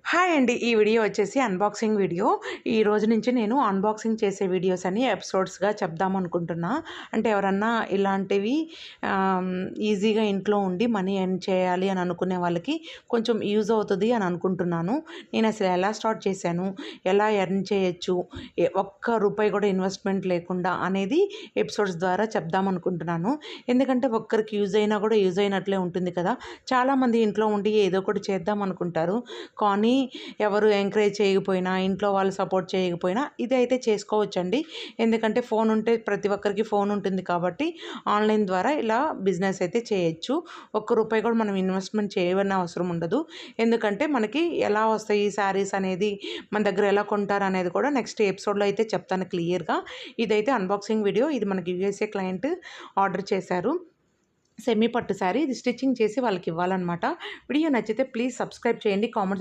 Hi అండి. ఈ video వచ్చేసి అన్బాక్సింగ్ వీడియో. ఈ రోజు నుంచి నేను అన్బాక్సింగ్ చేసే వీడియోస్ అన్ని ఎపిసోడ్స్‌గా చెప్దామనుకుంటున్నా. అంటే ఎవరన్నా ఇలాంటివి ఈజీగా ఇంట్లో ఉండి మనీ ఎర్న్ చేయాలి అని అనుకునే వాళ్ళకి కొంచెం యూజ్ అవుతది అని అనుకుంటున్నాను. నేను అసలు ఎలా స్టార్ట్ చేశాను, ఎలా ఎర్న్ చేయొచ్చు, ఒక్క రూపాయి కూడా ఇన్వెస్ట్‌మెంట్ లేకుండా అనేది ఎపిసోడ్స్ ద్వారా చెప్దామనుకుంటున్నాను. ఎందుకంటే ఒక్కరికి యూజ్ అయినా కూడా యూజ్ అయినట్లే ఉంటుంది కదా! చాలామంది ఇంట్లో ఉండి ఏదో ఒకటి చేద్దాం అనుకుంటారు. కానీ ఎవరు ఎంకరేజ్ చేయకపోయినా, ఇంట్లో వాళ్ళు సపోర్ట్ చేయకపోయినా ఇదైతే చేసుకోవచ్చండి. ఎందుకంటే ఫోన్ ఉంటే ప్రతి ఒక్కరికి ఫోన్ ఉంటుంది కాబట్టి ఆన్‌లైన్ ద్వారా ఇలా బిజినెస్ అయితే చేయొచ్చు. ఒక్క రూపాయి కూడా మనం ఇన్వెస్ట్‌మెంట్ చేయవలసిన అవసరం ఉండదు. ఎందుకంటే మనకి ఎలా వస్తాయి శారీస్ అనేది, మన దగ్గర ఎలా కొంటారనేది కూడా నెక్స్ట్ ఎపిసోడ్‌లో అయితే చెప్తాను క్లియర్‌గా. ఇదైతే అన్బాక్సింగ్ వీడియో. ఇది మనకి యూఎస్ఏ క్లయింట్ ఆర్డర్ చేశారు. సెమీ పట్టు శారీ. ఇది స్టిచ్చింగ్ చేసి వాళ్ళకి ఇవ్వాలన్నమాట. వీడియో నచ్చితే ప్లీజ్ సబ్స్క్రైబ్ చేయండి. కామెంట్